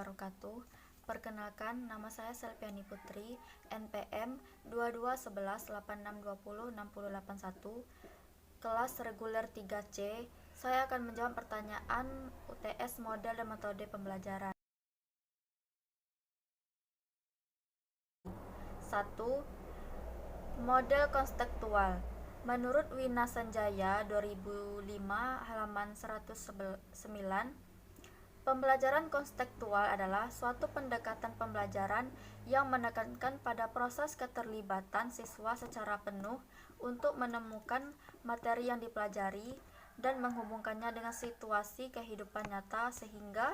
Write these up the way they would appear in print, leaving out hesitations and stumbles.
wabarakatuh. Perkenalkan, nama saya Selviani Putri, NPM 221186206081, kelas reguler 3C. Saya akan menjawab pertanyaan UTS model dan metode pembelajaran. 1. Model konstektual. Menurut Wina Sanjaya 2005 halaman 109, pembelajaran konstektual adalah suatu pendekatan pembelajaran yang menekankan pada proses keterlibatan siswa secara penuh untuk menemukan materi yang dipelajari dan menghubungkannya dengan situasi kehidupan nyata sehingga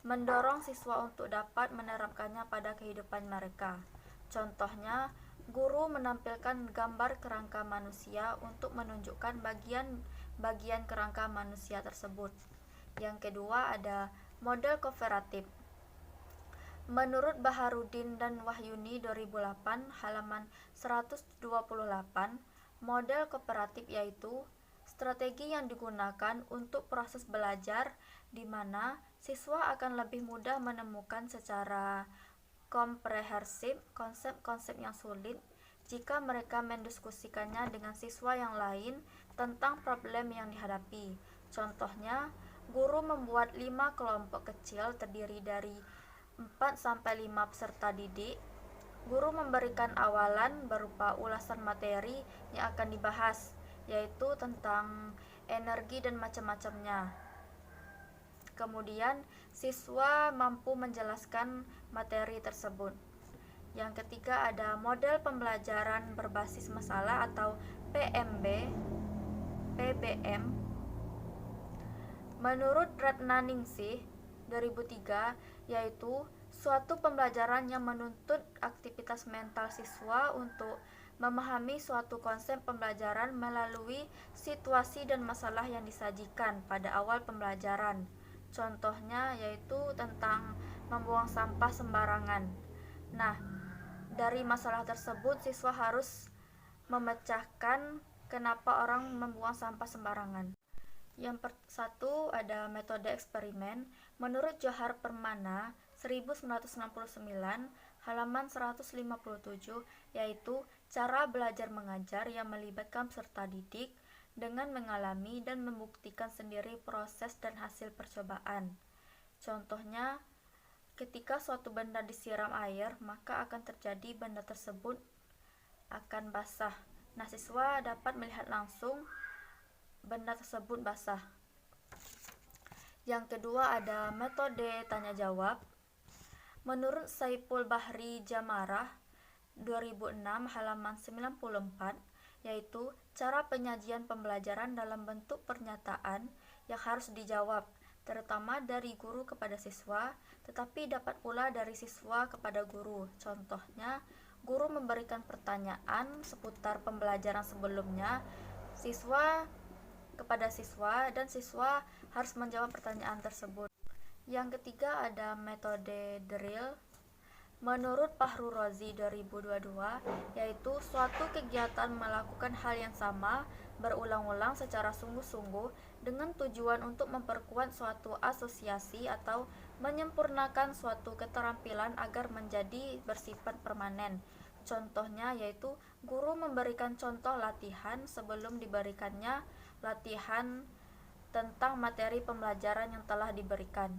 mendorong siswa untuk dapat menerapkannya pada kehidupan mereka. Contohnya, guru menampilkan gambar kerangka manusia untuk menunjukkan bagian kerangka manusia tersebut. Yang kedua ada model kooperatif. Menurut Baharudin dan Wahyuni 2008 halaman 128, model kooperatif yaitu strategi yang digunakan untuk proses belajar di mana siswa akan lebih mudah menemukan secara komprehensif konsep-konsep yang sulit jika mereka mendiskusikannya dengan siswa yang lain tentang problem yang dihadapi. Contohnya, guru membuat 5 kelompok kecil terdiri dari 4-5 peserta didik. Guru memberikan awalan berupa ulasan materi yang akan dibahas, yaitu tentang energi dan macam-macamnya. Kemudian, siswa mampu menjelaskan materi tersebut. Yang ketiga ada model pembelajaran berbasis masalah atau PBM. Menurut Ratnaningsih 2003, yaitu suatu pembelajaran yang menuntut aktivitas mental siswa untuk memahami suatu konsep pembelajaran melalui situasi dan masalah yang disajikan pada awal pembelajaran. Contohnya yaitu tentang membuang sampah sembarangan. Nah, dari masalah tersebut siswa harus memecahkan kenapa orang membuang sampah sembarangan. Yang satu ada metode eksperimen. Menurut Johar Permana 1969 halaman 157, yaitu cara belajar mengajar yang melibatkan peserta didik dengan mengalami dan membuktikan sendiri proses dan hasil percobaan. Contohnya, ketika suatu benda disiram air, maka akan terjadi benda tersebut akan basah. Nah, siswa dapat melihat langsung benda tersebut basah. Yang kedua ada metode tanya jawab. Menurut Saiful Bahri Jamarah 2006 halaman 94, yaitu cara penyajian pembelajaran dalam bentuk pernyataan yang harus dijawab, terutama dari guru kepada siswa, tetapi dapat pula dari siswa kepada guru. Contohnya, guru memberikan pertanyaan seputar pembelajaran sebelumnya kepada siswa dan siswa harus menjawab pertanyaan tersebut. Yang ketiga ada metode drill. Menurut Fahru Rozi 2022, yaitu suatu kegiatan melakukan hal yang sama berulang-ulang secara sungguh-sungguh dengan tujuan untuk memperkuat suatu asosiasi atau menyempurnakan suatu keterampilan agar menjadi bersifat permanen. Contohnya yaitu guru memberikan contoh latihan sebelum diberikannya latihan tentang materi pembelajaran yang telah diberikan.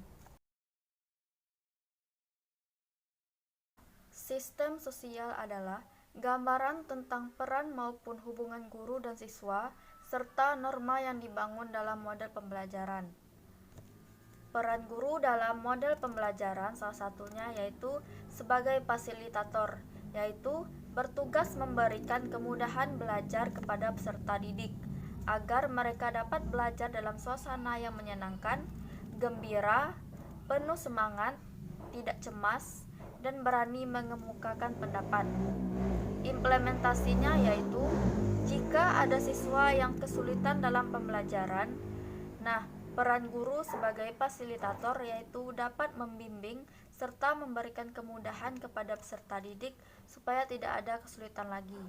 Sistem sosial adalah gambaran tentang peran maupun hubungan guru dan siswa, serta norma yang dibangun dalam model pembelajaran. Peran guru dalam model pembelajaran salah satunya yaitu sebagai fasilitator, yaitu bertugas memberikan kemudahan belajar kepada peserta didik, agar mereka dapat belajar dalam suasana yang menyenangkan, gembira, penuh semangat, tidak cemas, dan berani mengemukakan pendapat. Implementasinya yaitu jika ada siswa yang kesulitan dalam pembelajaran, nah peran guru sebagai fasilitator yaitu dapat membimbing serta memberikan kemudahan kepada peserta didik supaya tidak ada kesulitan lagi.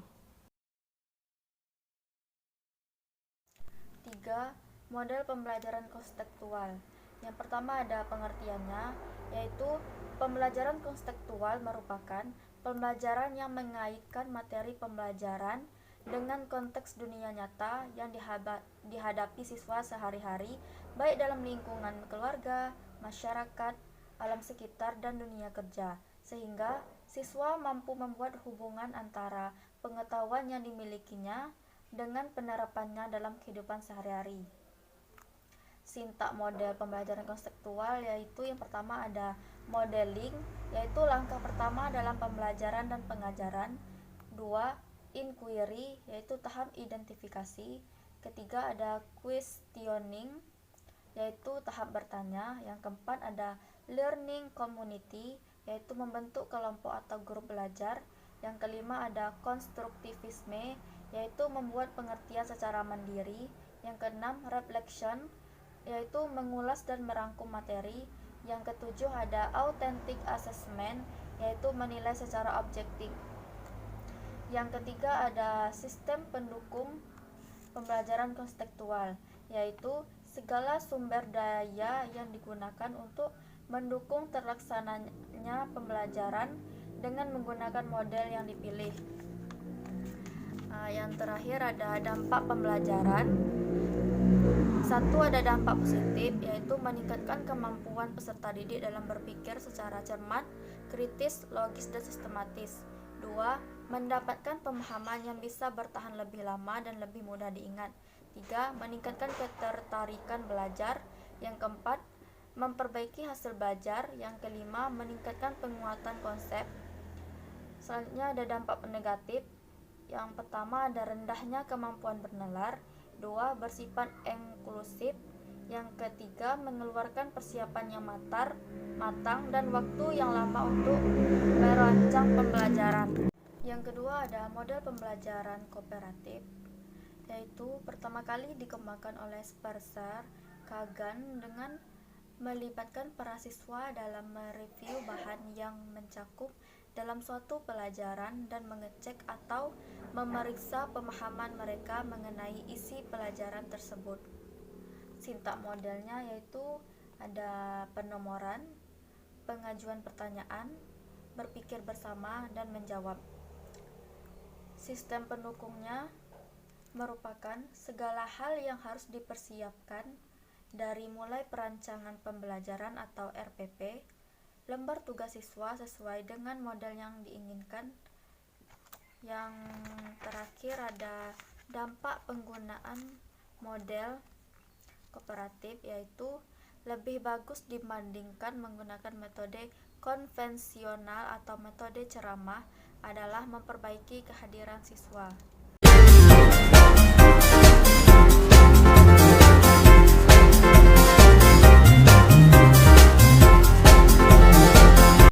3. Model pembelajaran konstektual. Yang pertama ada pengertiannya, yaitu pembelajaran konstekstual merupakan pembelajaran yang mengaitkan materi pembelajaran dengan konteks dunia nyata yang dihadapi siswa sehari-hari, baik dalam lingkungan keluarga, masyarakat, alam sekitar, dan dunia kerja, sehingga siswa mampu membuat hubungan antara pengetahuan yang dimilikinya dengan penerapannya dalam kehidupan sehari-hari. Sintak model pembelajaran konseptual yaitu yang pertama ada modeling, yaitu langkah pertama dalam pembelajaran dan pengajaran. Dua, inquiry, yaitu tahap identifikasi. Ketiga ada questioning, yaitu tahap bertanya. Yang keempat ada learning community, yaitu membentuk kelompok atau grup belajar. Yang kelima ada konstruktivisme, yaitu membuat pengertian secara mandiri. Yang keenam reflection, yaitu mengulas dan merangkum materi. Yang ketujuh ada authentic assessment, yaitu menilai secara objektif. Yang ketiga ada sistem pendukung pembelajaran konstekstual, yaitu segala sumber daya yang digunakan untuk mendukung terlaksananya pembelajaran dengan menggunakan model yang dipilih. Yang terakhir ada dampak pembelajaran. Satu, ada dampak positif, yaitu meningkatkan kemampuan peserta didik dalam berpikir secara cermat, kritis, logis, dan sistematis. Dua, mendapatkan pemahaman yang bisa bertahan lebih lama dan lebih mudah diingat. Tiga, meningkatkan ketertarikan belajar. Yang keempat, memperbaiki hasil belajar. Yang kelima, meningkatkan penguatan konsep. Selanjutnya ada dampak negatif. Yang pertama ada rendahnya kemampuan bernalar. Dua, bersifat inklusif. Yang ketiga, mengeluarkan persiapan yang matang dan waktu yang lama untuk merancang pembelajaran. Yang kedua ada model pembelajaran kooperatif, yaitu pertama kali dikembangkan oleh Spencer Kagan dengan melibatkan para siswa dalam mereview bahan yang mencakup dalam suatu pelajaran dan mengecek atau memeriksa pemahaman mereka mengenai isi pelajaran tersebut. Sintak modelnya yaitu ada penomoran, pengajuan pertanyaan, berpikir bersama, dan menjawab. Sistem pendukungnya merupakan segala hal yang harus dipersiapkan dari mulai perancangan pembelajaran atau RPP, lembar tugas siswa sesuai dengan model yang diinginkan. Yang terakhir ada dampak penggunaan model kooperatif, yaitu lebih bagus dibandingkan menggunakan metode konvensional atau metode ceramah adalah memperbaiki kehadiran siswa.